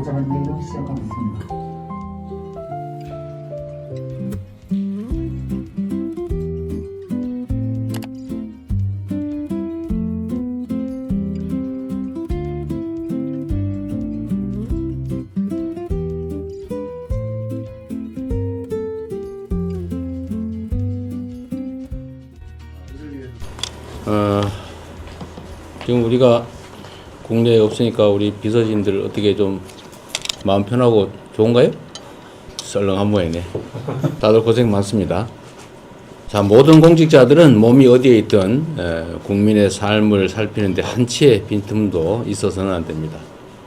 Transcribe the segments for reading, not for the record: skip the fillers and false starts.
보좌관회의로 시작하겠습니다. 지금 우리가 국내에 없으니까 우리 비서진들 어떻게 좀 마음 편하고 좋은가요? 썰렁한 모양이네. 다들 고생 많습니다. 자, 모든 공직자들은 몸이 어디에 있든 국민의 삶을 살피는데 한치의 빈틈도 있어서는 안 됩니다.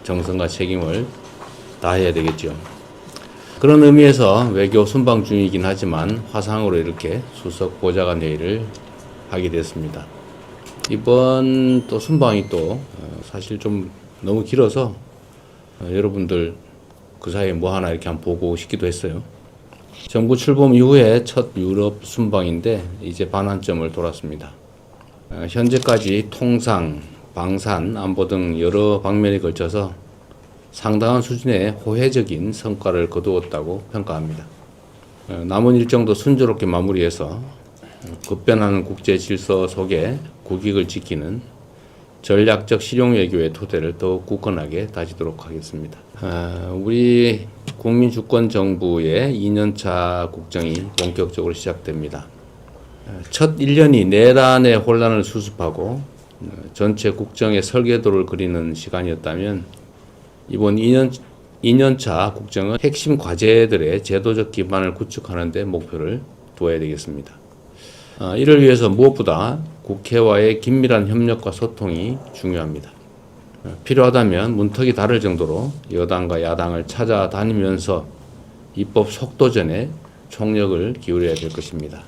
정성과 책임을 다해야 되겠죠. 그런 의미에서 외교 순방 중이긴 하지만 화상으로 이렇게 수석 보좌관 회의를 하게 됐습니다. 이번 또 순방이 또 사실 좀 너무 길어서 여러분들 그 사이에 뭐 하나 이렇게 한번 보고 싶기도 했어요. 정부 출범 이후에 첫 유럽 순방인데 이제 반환점을 돌았습니다. 현재까지 통상, 방산, 안보 등 여러 방면에 걸쳐서 상당한 수준의 호혜적인 성과를 거두었다고 평가합니다. 남은 일정도 순조롭게 마무리해서 급변하는 국제 질서 속에 국익을 지키는 전략적 실용 외교의 토대를 더욱 굳건하게 다지도록 하겠습니다. 우리 국민주권 정부의 2년차 국정이 본격적으로 시작됩니다. 첫 1년이 내란의 혼란을 수습하고 전체 국정의 설계도를 그리는 시간이었다면 이번 2년차 국정은 핵심 과제들의 제도적 기반을 구축하는 데 목표를 두어야 되겠습니다. 이를 위해서 무엇보다 국회와의 긴밀한 협력과 소통이 중요합니다. 필요하다면 문턱이 다를 정도로 여당과 야당을 찾아다니면서 입법 속도전에 총력을 기울여야 될 것입니다.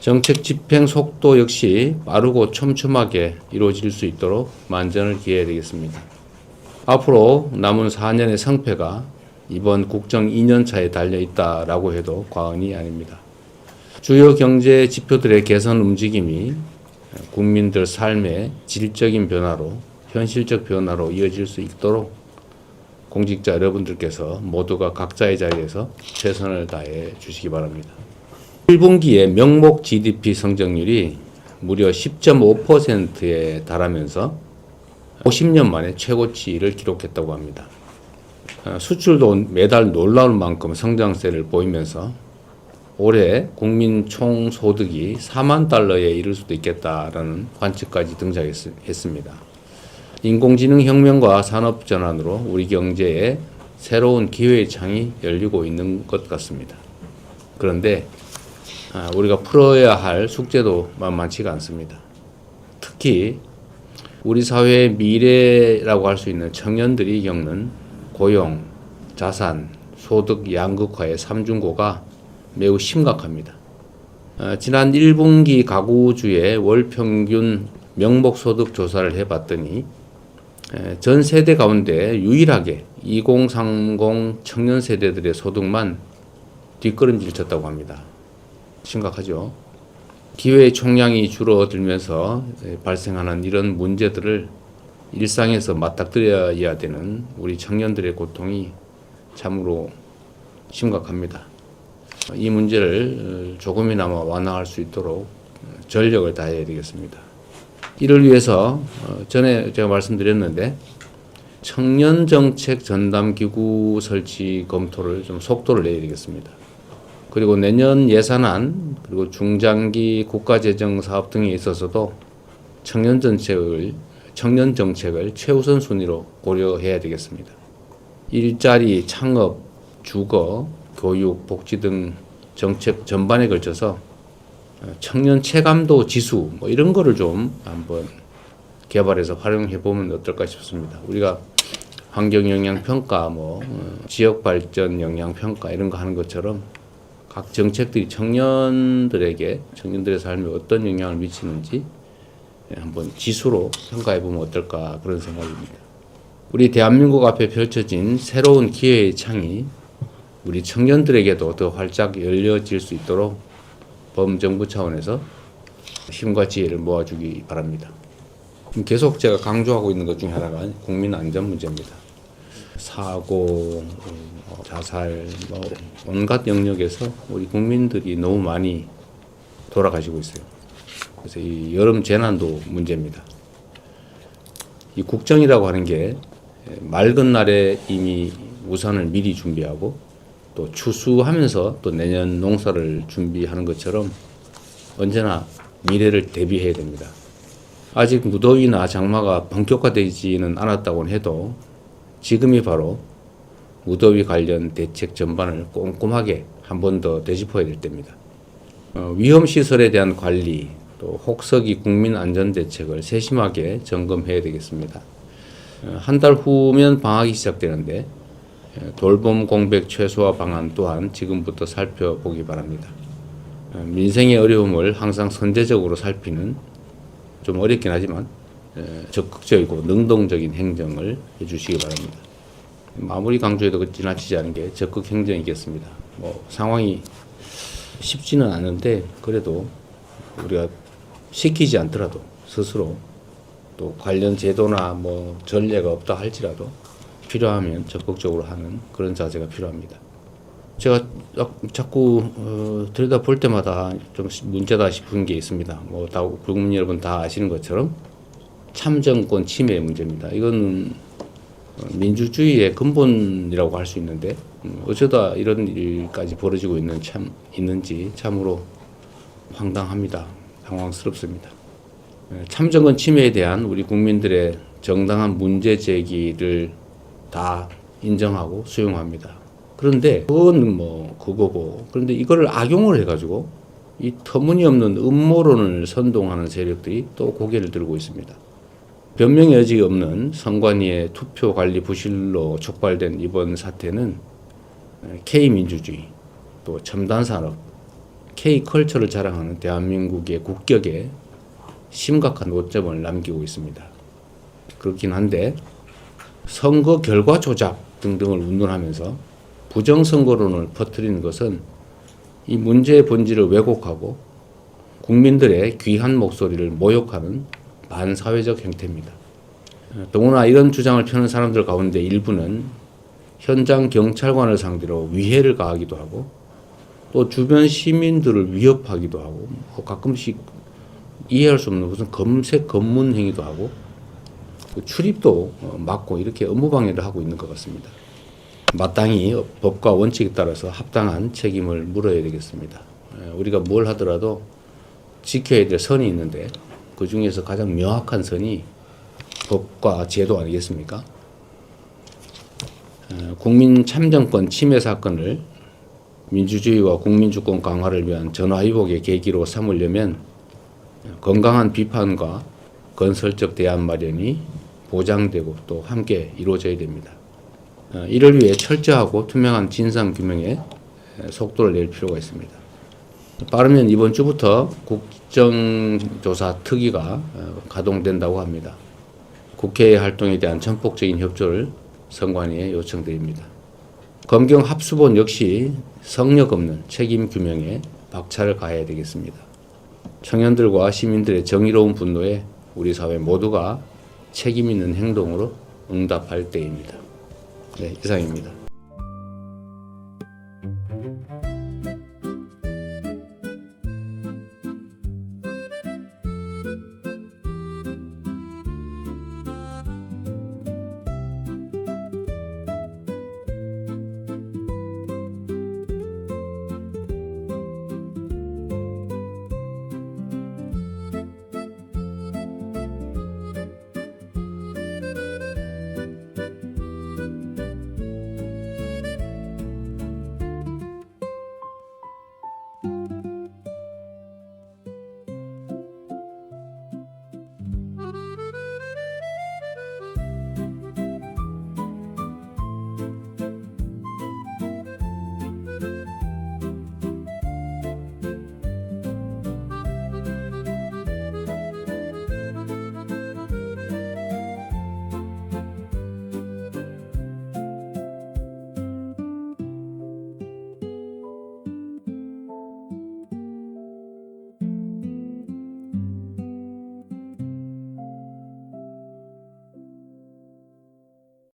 정책 집행 속도 역시 빠르고 촘촘하게 이루어질 수 있도록 만전을 기해야 되겠습니다. 앞으로 남은 4년의 성패가 이번 국정 2년차에 달려있다라고 해도 과언이 아닙니다. 주요 경제 지표들의 개선 움직임이 국민들 삶의 질적인 변화로 현실적 변화로 이어질 수 있도록 공직자 여러분들께서 모두가 각자의 자리에서 최선을 다해 주시기 바랍니다. 1분기의 명목 GDP 성장률이 무려 10.5%에 달하면서 50년 만에 최고치를 기록했다고 합니다. 수출도 매달 놀라울 만큼 성장세를 보이면서 올해 국민 총소득이 4만 달러에 이를 수도 있겠다라는 관측까지 등장했습니다. 인공지능 혁명과 산업 전환으로 우리 경제에 새로운 기회의 창이 열리고 있는 것 같습니다. 그런데 우리가 풀어야 할 숙제도 만만치가 않습니다. 특히 우리 사회의 미래라고 할 수 있는 청년들이 겪는 고용, 자산, 소득 양극화의 삼중고가 매우 심각합니다. 지난 1분기 가구주의 월 평균 명목소득 조사를 해봤더니 전 세대 가운데 유일하게 2030 청년 세대들의 소득만 뒷걸음질 쳤다고 합니다. 심각하죠. 기회의 총량이 줄어들면서 발생하는 이런 문제들을 일상에서 맞닥뜨려야 되는 우리 청년들의 고통이 참으로 심각합니다. 이 문제를 조금이나마 완화할 수 있도록 전력을 다해야 되겠습니다. 이를 위해서 전에 제가 말씀드렸는데 청년정책 전담기구 설치 검토를 좀 속도를 내야 되겠습니다. 그리고 내년 예산안 그리고 중장기 국가재정 사업 등에 있어서도 청년정책을 최우선 순위로 고려해야 되겠습니다. 일자리, 창업, 주거, 교육, 복지 등 정책 전반에 걸쳐서 청년 체감도 지수 이런 거를 좀 한번 개발해서 활용해 보면 어떨까 싶습니다. 우리가 환경 영향 평가, 지역 발전 영향 평가 이런 거 하는 것처럼 각 정책들이 청년들의 삶에 어떤 영향을 미치는지 한번 지수로 평가해 보면 어떨까 그런 생각입니다. 우리 대한민국 앞에 펼쳐진 새로운 기회의 창이 우리 청년들에게도 더 활짝 열려질 수 있도록 범정부 차원에서 힘과 지혜를 모아주기 바랍니다. 계속 제가 강조하고 있는 것 중에 하나가 국민 안전 문제입니다. 사고, 자살, 온갖 영역에서 우리 국민들이 너무 많이 돌아가시고 있어요. 그래서 이 여름 재난도 문제입니다. 이 국정이라고 하는 게 맑은 날에 이미 우산을 미리 준비하고 또 추수하면서 또 내년 농사를 준비하는 것처럼 언제나 미래를 대비해야 됩니다. 아직 무더위나 장마가 본격화되지는 않았다고 해도 지금이 바로 무더위 관련 대책 전반을 꼼꼼하게 한 번 더 되짚어야 될 때입니다. 위험시설에 대한 관리, 또 혹서기 국민안전대책을 세심하게 점검해야 되겠습니다. 한 달 후면 방학이 시작되는데 돌봄 공백 최소화 방안 또한 지금부터 살펴보기 바랍니다. 민생의 어려움을 항상 선제적으로 살피는, 좀 어렵긴 하지만 적극적이고 능동적인 행정을 해주시기 바랍니다. 아무리 강조해도 지나치지 않은 게 적극 행정이겠습니다. 상황이 쉽지는 않은데 그래도 우리가 시키지 않더라도 스스로 또 관련 제도나 전례가 없다 할지라도 필요하면 적극적으로 하는 그런 자세가 필요합니다. 제가 자꾸 들여다볼 때마다 좀 문제다 싶은 게 있습니다. 다 국민 여러분 다 아시는 것처럼 참정권 침해 문제입니다. 이거는 민주주의의 근본이라고 할 수 있는데 어쩌다 이런 일까지 벌어지고 있는지 참으로 황당합니다. 당황스럽습니다. 참정권 침해에 대한 우리 국민들의 정당한 문제 제기를 다 인정하고 수용합니다. 그런데 그건 그거고, 그런데 이거를 악용을 해가지고 이 터무니없는 음모론을 선동하는 세력들이 또 고개를 들고 있습니다. 변명의 여지가 없는 선관위의 투표 관리 부실로 촉발된 이번 사태는 K민주주의, 또 첨단산업, K컬처를 자랑하는 대한민국의 국격에 심각한 오점을 남기고 있습니다. 그렇긴 한데 선거 결과 조작 등등을 운운하면서 부정선거론을 퍼뜨리는 것은 이 문제의 본질을 왜곡하고 국민들의 귀한 목소리를 모욕하는 반사회적 행태입니다. 더구나 이런 주장을 펴는 사람들 가운데 일부는 현장 경찰관을 상대로 위해를 가하기도 하고 또 주변 시민들을 위협하기도 하고 가끔씩 이해할 수 없는 무슨 검색 검문 행위도 하고 출입도 막고 이렇게 업무방해를 하고 있는 것 같습니다. 마땅히 법과 원칙에 따라서 합당한 책임을 물어야 되겠습니다. 우리가 뭘 하더라도 지켜야 될 선이 있는데 그 중에서 가장 명확한 선이 법과 제도 아니겠습니까? 국민 참정권 침해 사건을 민주주의와 국민주권 강화를 위한 전화위복의 계기로 삼으려면 건강한 비판과 건설적 대안 마련이 보장되고 또 함께 이루어져야 됩니다. 이를 위해 철저하고 투명한 진상규명에 속도를 낼 필요가 있습니다. 빠르면 이번 주부터 국정조사 특위가 가동된다고 합니다. 국회의 활동에 대한 전폭적인 협조를 선관위에 요청드립니다. 검경 합수본 역시 성역 없는 책임 규명에 박차를 가해야 되겠습니다. 청년들과 시민들의 정의로운 분노에 우리 사회 모두가 책임 있는 행동으로 응답할 때입니다. 네, 이상입니다.